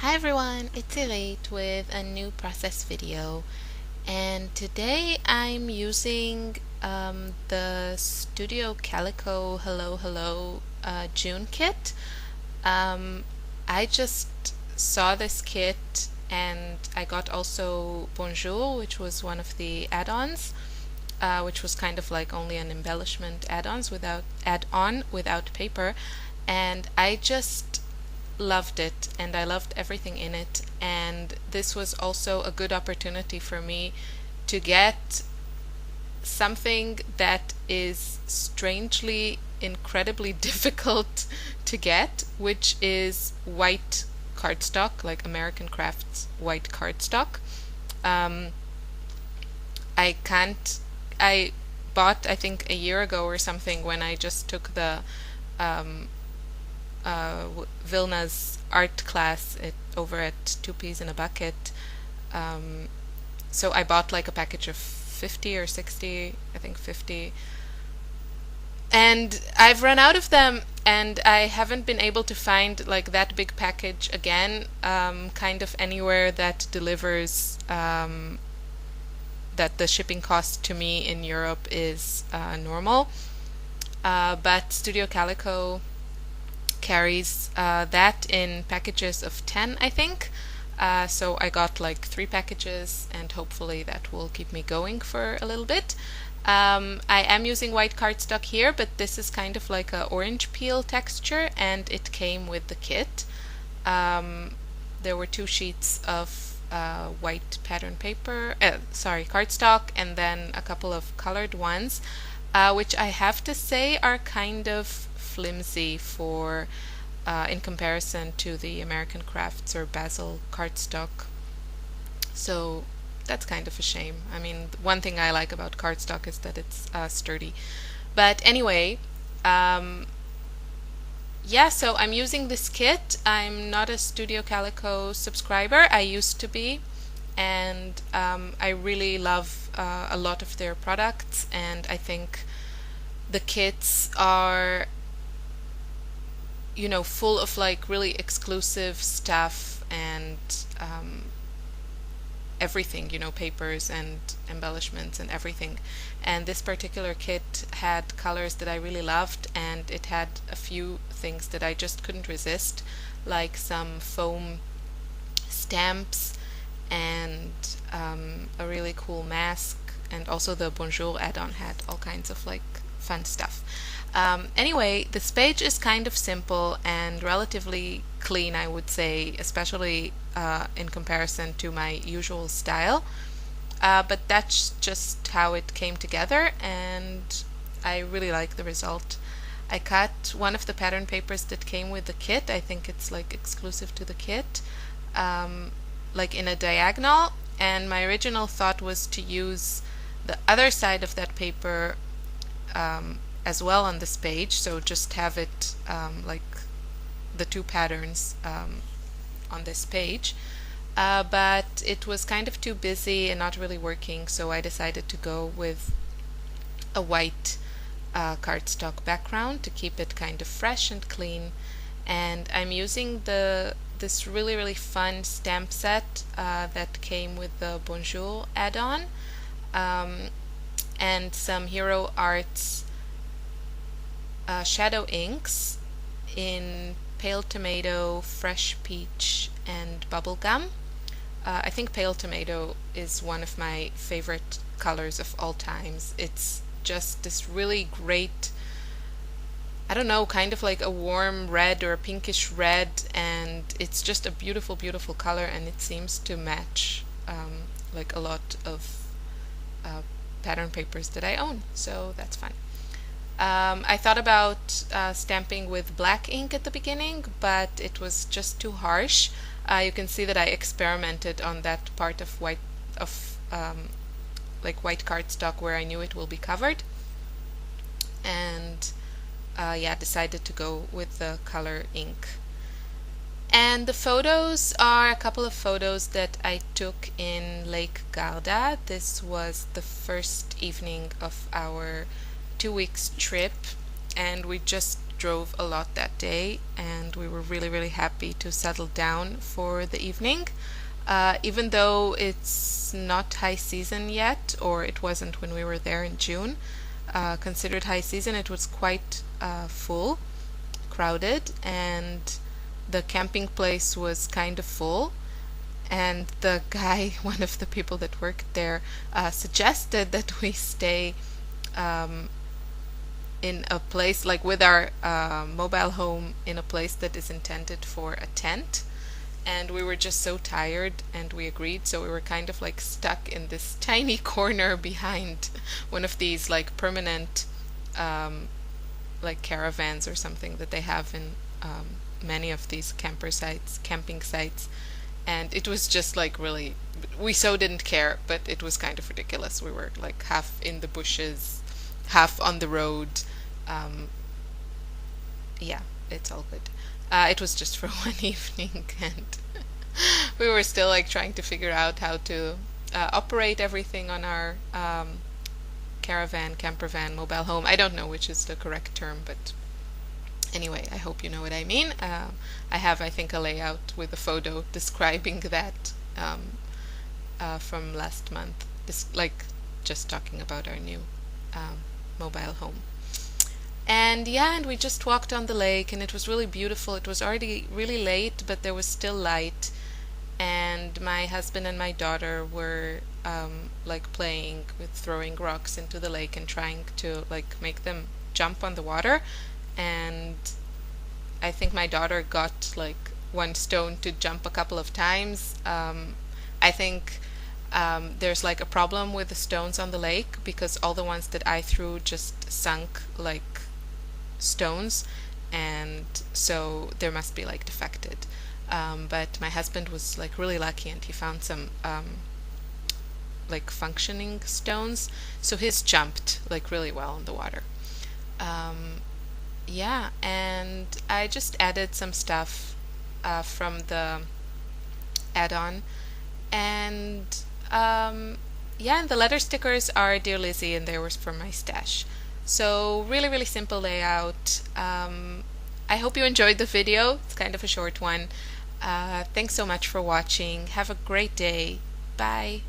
Hi everyone, it's Irit with a new process video, and today I'm using the Studio Calico Hello Hello June kit. Um, I just saw this kit and I got also Bonjour, which was one of the add-ons, which was kind of like only an embellishment add-on without paper, and I just loved it and I loved everything in it, and this was also a good opportunity for me to get something that is strangely incredibly difficult to get, which is white cardstock, like American Crafts white cardstock. um, I can't I bought, I think, a year ago or something, when I just took the um, Vilna's art class over at Two Peas in a Bucket. Um, so I bought like a package of 50 or 60, I think 50. And I've run out of them, and I haven't been able to find like that big package again, kind of anywhere that delivers, that the shipping cost to me in Europe is normal. But Studio Calico carries that in packages of 10, I think. So I got like 3 packages, and hopefully that will keep me going for a little bit. I am using white cardstock here, but this is kind of like a orange peel texture, and it came with the kit. There were 2 sheets of white pattern paper, cardstock, and then a couple of colored ones, which I have to say are kind of flimsy for in comparison to the American Crafts or Basil cardstock. So that's kind of a shame. I mean, one thing I like about cardstock is that it's sturdy. But anyway, yeah, so I'm using this kit. I'm not a Studio Calico subscriber. I used to be, and I really love a lot of their products, and I think the kits are, full of like really exclusive stuff and everything, papers and embellishments and everything. And this particular kit had colors that I really loved, and it had a few things that I just couldn't resist, like some foam stamps and a really cool mask, and also the Bonjour add-on had all kinds of like fun stuff. Anyway, this page is kind of simple and relatively clean, I would say, especially in comparison to my usual style. But that's just how it came together, and I really like the result. I cut one of the pattern papers that came with the kit. I think it's like exclusive to the kit, like in a diagonal, and my original thought was to use the other side of that paper as well on this page, so just have it like the 2 patterns on this page. But it was kind of too busy and not really working, so I decided to go with a white cardstock background to keep it kind of fresh and clean. And I'm using this really fun stamp set that came with the Bonjour add-on, and some Hero Arts shadow inks in pale tomato, fresh peach, and bubblegum. I think pale tomato is one of my favorite colors of all times. It's just this really great, I don't know, kind of like a warm red or a pinkish red, and it's just a beautiful color, and it seems to match like a lot of pattern papers that I own, so that's fun. I thought about stamping with black ink at the beginning, but it was just too harsh. You can see that I experimented on that part of white cardstock where I knew it will be covered, and yeah, decided to go with the color ink. And the photos are a couple of photos that I took in Lake Garda. This was the first evening of our 2 weeks trip, and we just drove a lot that day, and we were really, really happy to settle down for the evening. Even though it's not high season yet, or it wasn't when we were there in June, considered high season, it was quite full, crowded, and the camping place was kind of full. And the guy, one of the people that worked there, suggested that we stay in a place like with our mobile home in a place that is intended for a tent. And we were just so tired, and we agreed, so we were kind of like stuck in this tiny corner behind one of these like permanent like caravans or something that they have in many of these camping sites. And it was just like really, we so didn't care, but it was kind of ridiculous. We were like half in the bushes, half on the road. Yeah, it's all good. It was just for one evening, and we were still like trying to figure out how to operate everything on our camper van, mobile home. I don't know which is the correct term, but anyway, I hope you know what I mean. I have, I think, a layout with a photo describing that from last month. Like just talking about our new mobile home. And yeah, and we just walked on the lake, and it was really beautiful. It was already really late, but there was still light. And my husband and my daughter were like playing with throwing rocks into the lake and trying to like make them jump on the water. And I think my daughter got like one stone to jump a couple of times. I think there's like a problem with the stones on the lake, because all the ones that I threw just sunk like stones, and so there must be like defected. But my husband was like really lucky, and he found some like functioning stones, so his jumped like really well in the water. Yeah, and I just added some stuff from the add-on, and yeah, and the letter stickers are Dear Lizzie, and they were from my stash. So really, really simple layout. I hope you enjoyed the video. It's kind of a short one. Thanks so much for watching. Have a great day. Bye.